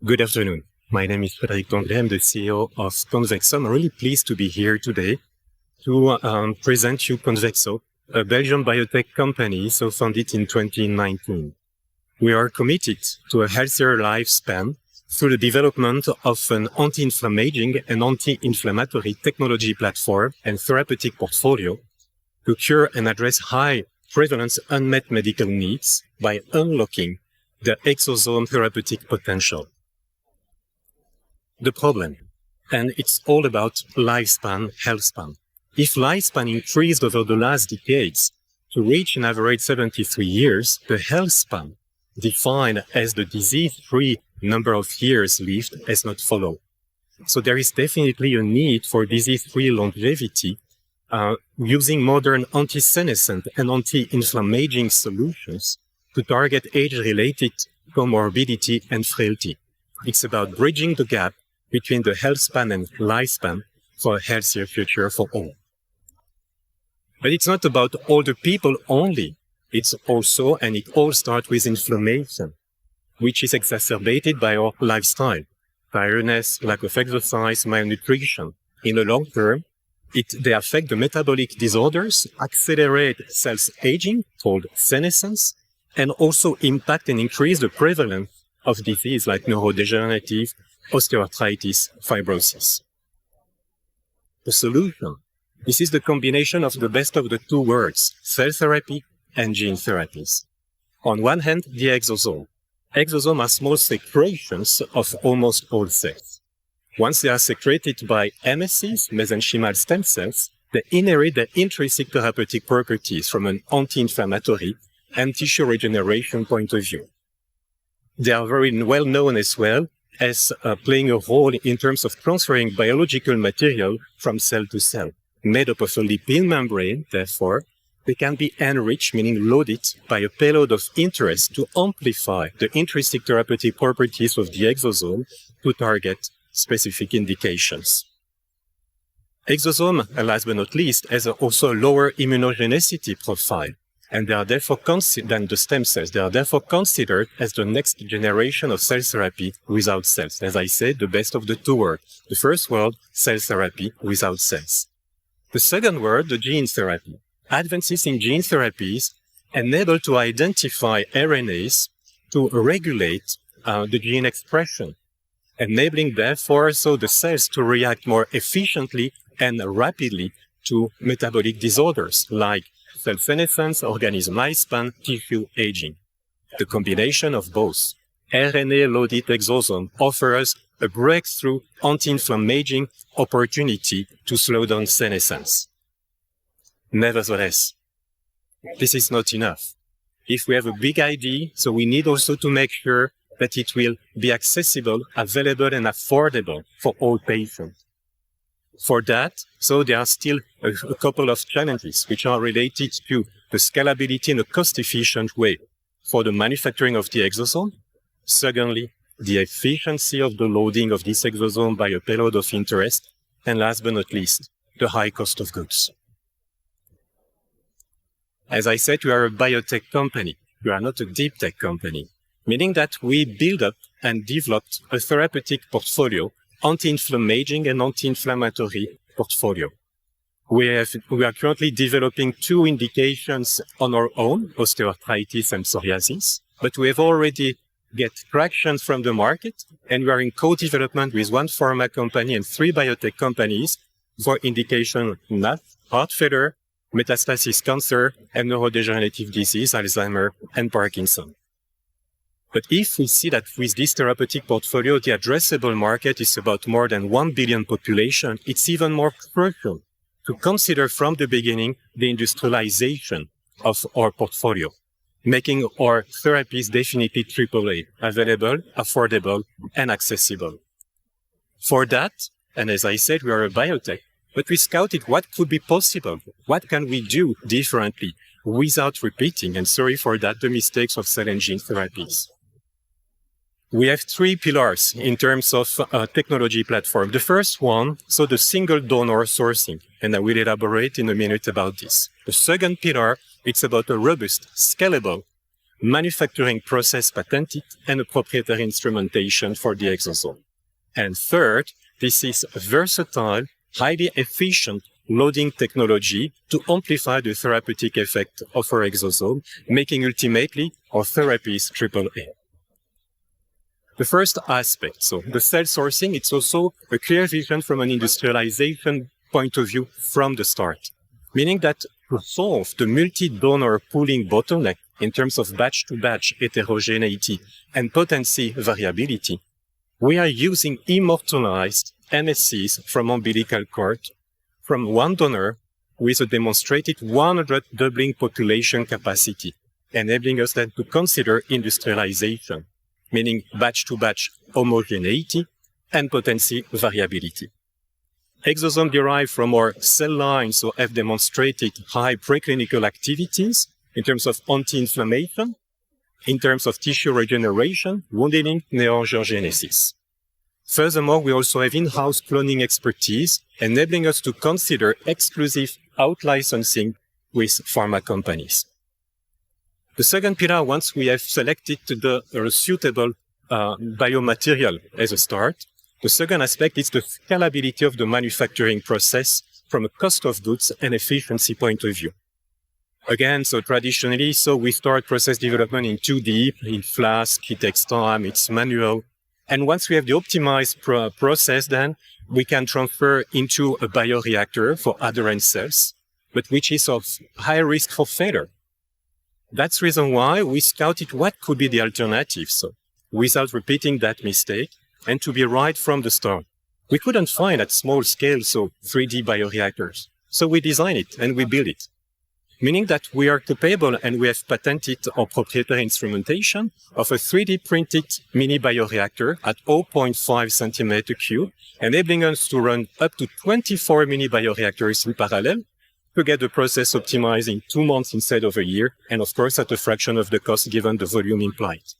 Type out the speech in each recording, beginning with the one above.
Good afternoon. My name is Frédéric Tondré. I'm the CEO of convEyXO's. I'm really pleased to be here today to present you convEyXO's, a Belgian biotech company founded in 2019. We are committed to a healthier lifespan through the development of an anti-inflamm-aging and anti-inflammatory technology platform and therapeutic portfolio to cure and address high prevalence unmet medical needs by unlocking the exosome therapeutic potential. The problem, and it's all about lifespan, health span. If lifespan increased over the last decades to reach an average 73 years, the health span, defined as the disease-free number of years lived, has not followed. So there is definitely a need for disease-free longevity using modern anti-senescent and anti-inflamm-aging solutions to target age-related comorbidity and frailty. It's about bridging the gap between the health span and lifespan for a healthier future for all. But it's not about older people only. It's also, and it all starts with inflammation, which is exacerbated by our lifestyle, tiredness, lack of exercise, malnutrition. In the long term, they affect the metabolic disorders, accelerate cells aging, called senescence, and also impact and increase the prevalence of disease like neurodegenerative, osteoarthritis, fibrosis. The solution. This is the combination of the best of the two worlds, cell therapy and gene therapies. On one hand, the exosome. Exosomes are small secretions of almost all cells. Once they are secreted by MSCs, mesenchymal stem cells, they inherit the intrinsic therapeutic properties from an anti-inflammatory and tissue regeneration point of view. They are very well known as well as playing a role in terms of transferring biological material from cell to cell. Made up of a lipid membrane, therefore, they can be enriched, meaning loaded by a payload of interest to amplify the intrinsic therapeutic properties of the exosome to target specific indications. Exosome, last but not least, has also a lower immunogenicity profile, and they are therefore than the stem cells. They are therefore considered as the next generation of cell therapy without cells. As I said, the best of the two worlds. The first world, cell therapy without cells. The second world, the gene therapy. Advances in gene therapies enable to identify RNAs to regulate the gene expression, enabling therefore the cells to react more efficiently and rapidly to metabolic disorders like cell senescence, organism lifespan, tissue aging. The combination of both RNA-loaded exosome offers a breakthrough anti-inflamm-aging opportunity to slow down senescence. Nevertheless, this is not enough. If we have a big idea, so we need also to make sure that it will be accessible, available, and affordable for all patients. For that, there are still a couple of challenges which are related to the scalability in a cost-efficient way for the manufacturing of the exosome. Secondly, the efficiency of the loading of this exosome by a payload of interest. And last but not least, the high cost of goods. As I said, we are a biotech company. We are not a deep tech company, meaning that we build up and developed a therapeutic portfolio, anti-inflamm-aging and anti-inflammatory portfolio. We are currently developing 2 indications on our own, osteoarthritis and psoriasis, but we have already get traction from the market, and we are in co-development with 1 pharma company and 3 biotech companies for indication NASH, heart failure, metastasis cancer, and neurodegenerative disease, Alzheimer, and Parkinson. But if we see that with this therapeutic portfolio, the addressable market is about more than 1 billion population, it's even more crucial to consider from the beginning the industrialization of our portfolio, making our therapies definitely AAA, available, affordable, and accessible. For that, and as I said, we are a biotech, but we scouted what could be possible. What can we do differently without repeating, and sorry for that, the mistakes of cell and gene therapies. We have 3 pillars in terms of technology platform. The first one, the single donor sourcing, and I will elaborate in a minute about this. The second pillar, it's about a robust, scalable manufacturing process patented, and a proprietary instrumentation for the exosome. And third, this is a versatile, highly efficient loading technology to amplify the therapeutic effect of our exosome, making ultimately our therapies AAA. The first aspect, so the cell sourcing, it's also a clear vision from an industrialization point of view from the start, meaning that to solve the multi-donor pooling bottleneck in terms of batch-to-batch heterogeneity and potency variability, we are using immortalized MSCs from umbilical cord from one donor with a demonstrated 100 doubling population capacity, enabling us then to consider industrialization, meaning batch-to-batch homogeneity and potency variability. Exosomes derived from our cell lines so have demonstrated high preclinical activities in terms of anti-inflammation, in terms of tissue regeneration, wound healing, neoangiogenesis. Furthermore, we also have in-house cloning expertise, enabling us to consider exclusive out-licensing with pharma companies. The second pillar, once we have selected the suitable biomaterial as a start, the second aspect is the scalability of the manufacturing process from a cost of goods and efficiency point of view. Again, so traditionally, we start process development in 2D, in flask, it takes time, it's manual. And once we have the optimized process, then we can transfer into a bioreactor for adherent cells, but which is of high risk for failure. That's the reason why we scouted what could be the alternative, so without repeating that mistake, and to be right from the start. We couldn't find at small scale, 3D bioreactors. So we designed it and we built it. Meaning that we are capable and we have patented our proprietary instrumentation of a 3D printed mini bioreactor at 0.5 centimeter cube, enabling us to run up to 24 mini bioreactors in parallel to get the process optimized in 2 months instead of a year, and of course at a fraction of the cost given the volume implied.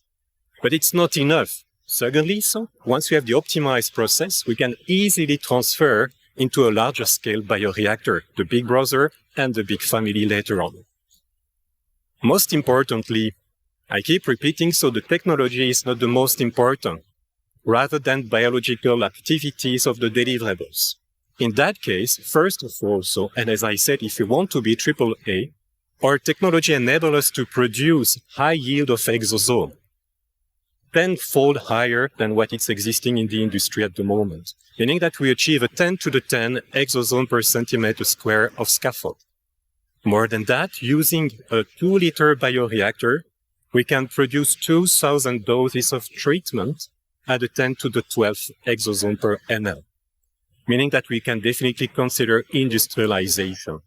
But it's not enough. Secondly, once we have the optimized process, we can easily transfer into a larger scale bioreactor, the big brother and the big family later on. Most importantly, I keep repeating, the technology is not the most important, rather than biological activities of the deliverables. In that case, first of all, and as I said, if you want to be AAA, our technology enables us to produce high yield of exosome, tenfold higher than what is existing in the industry at the moment, meaning that we achieve a 10 to the 10 exosome per centimeter square of scaffold. More than that, using a 2-liter bioreactor, we can produce 2,000 doses of treatment at a 10 to the 12 exosome per ml, meaning that we can definitely consider industrialization.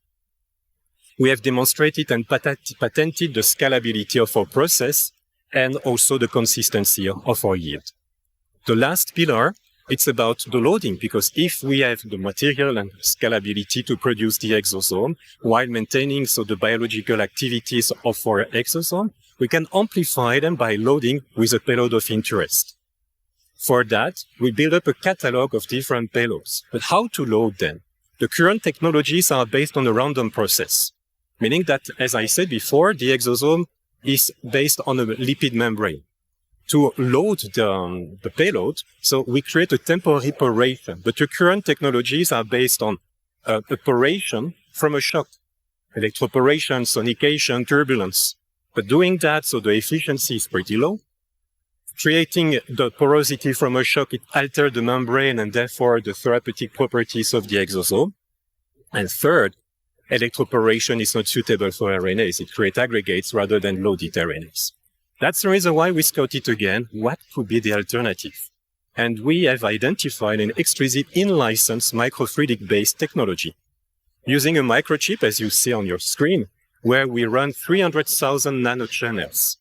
We have demonstrated and patented the scalability of our process and also the consistency of our yield. The last pillar, it's about the loading, because if we have the material and scalability to produce the exosome while maintaining the biological activities of our exosome, we can amplify them by loading with a payload of interest. For that, we build up a catalog of different payloads. But how to load them? The current technologies are based on a random process, meaning that, as I said before, the exosome is based on a lipid membrane. To load the payload, we create a temporary poration. But the current technologies are based on a poration from a shock, electroporation, sonication, turbulence. But doing that, the efficiency is pretty low. Creating the porosity from a shock, it alters the membrane and therefore the therapeutic properties of the exosome. And third, electroporation is not suitable for RNAs. It creates aggregates rather than loaded RNAs. That's the reason why we scouted again what could be the alternative. And we have identified an exclusive in-licensed microfluidic-based technology. Using a microchip, as you see on your screen, where we run 300,000 nanochannels.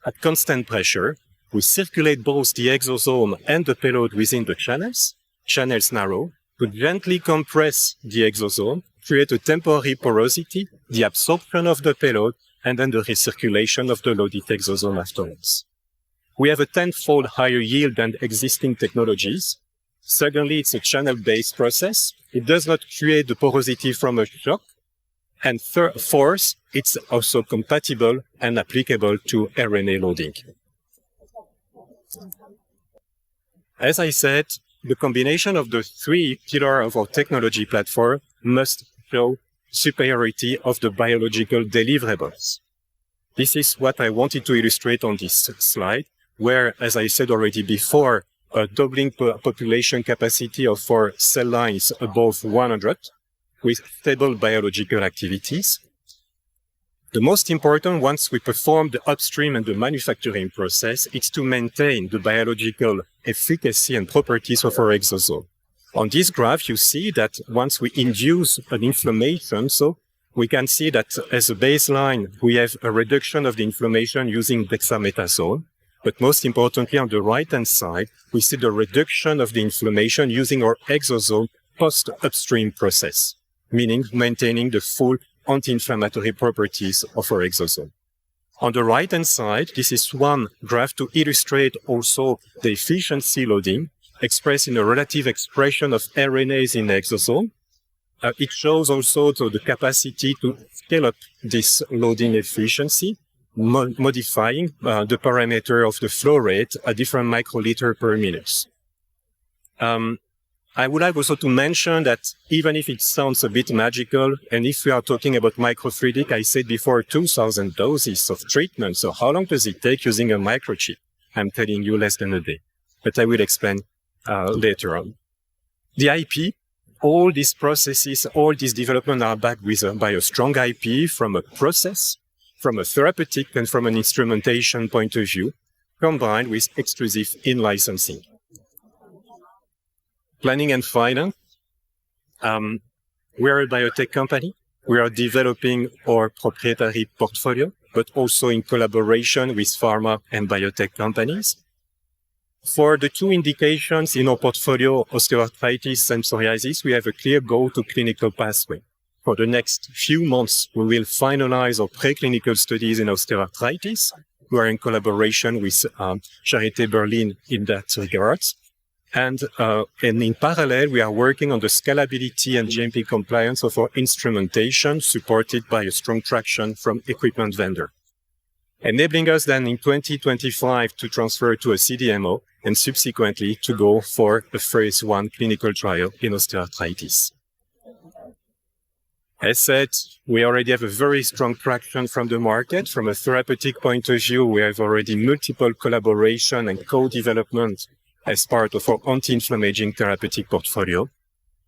At constant pressure, we circulate both the exosome and the payload within the channels narrow, to gently compress the exosome, create a temporary porosity, the absorption of the payload, and then the recirculation of the loaded exosome afterwards. We have a tenfold higher yield than existing technologies. Secondly, it's a channel-based process. It does not create the porosity from a shock. And fourth, it's also compatible and applicable to RNA loading. As I said, the combination of the three pillars of our technology platform must show superiority of the biological deliverables. This is what I wanted to illustrate on this slide, where, as I said already before, a doubling population capacity of our cell lines above 100 with stable biological activities. The most important, once we perform the upstream and the manufacturing process, is to maintain the biological efficacy and properties of our exosome. On this graph, you see that once we induce an inflammation, so we can see that as a baseline, we have a reduction of the inflammation using dexamethasone. But most importantly, on the right-hand side, we see the reduction of the inflammation using our exosome post-upstream process, meaning maintaining the full anti-inflammatory properties of our exosome. On the right-hand side, this is one graph to illustrate also the efficiency loading expressed in a relative expression of RNAs in the exosome. It shows also the capacity to scale up this loading efficiency, modifying the parameter of the flow rate at different microliter per minute. I would like also to mention that even if it sounds a bit magical, and if we are talking about microfluidic, I said before 2,000 doses of treatment. So how long does it take using a microchip? I'm telling you less than a day, but I will explain later on. The IP, all these processes, all these developments are backed by a strong IP from a process, from a therapeutic, and from an instrumentation point of view, combined with exclusive in-licensing. Planning and finance. We are a biotech company. We are developing our proprietary portfolio, but also in collaboration with pharma and biotech companies. For the two indications in our portfolio, osteoarthritis and psoriasis, we have a clear go-to-clinical pathway. For the next few months, we will finalize our preclinical studies in osteoarthritis. We are in collaboration with Charité Berlin in that regard. And in parallel, we are working on the scalability and GMP compliance of our instrumentation, supported by a strong traction from equipment vendor, enabling us then in 2025 to transfer to a CDMO and subsequently to go for a phase 1 clinical trial in osteoarthritis. As said, we already have a very strong traction from the market. From a therapeutic point of view, we have already multiple collaboration and co-development as part of our anti-inflamm-aging therapeutic portfolio.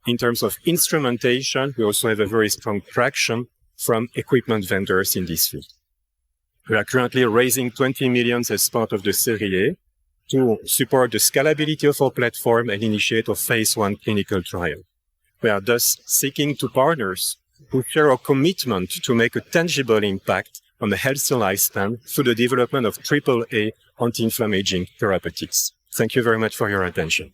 In terms of instrumentation, we also have a very strong traction from equipment vendors in this field. We are currently raising 20 million as part of the Series A to support the scalability of our platform and initiate a phase 1 clinical trial. We are thus seeking to partners who share our commitment to make a tangible impact on the healthy lifespan through the development of AAA anti-inflamm-aging therapeutics. Thank you very much for your attention.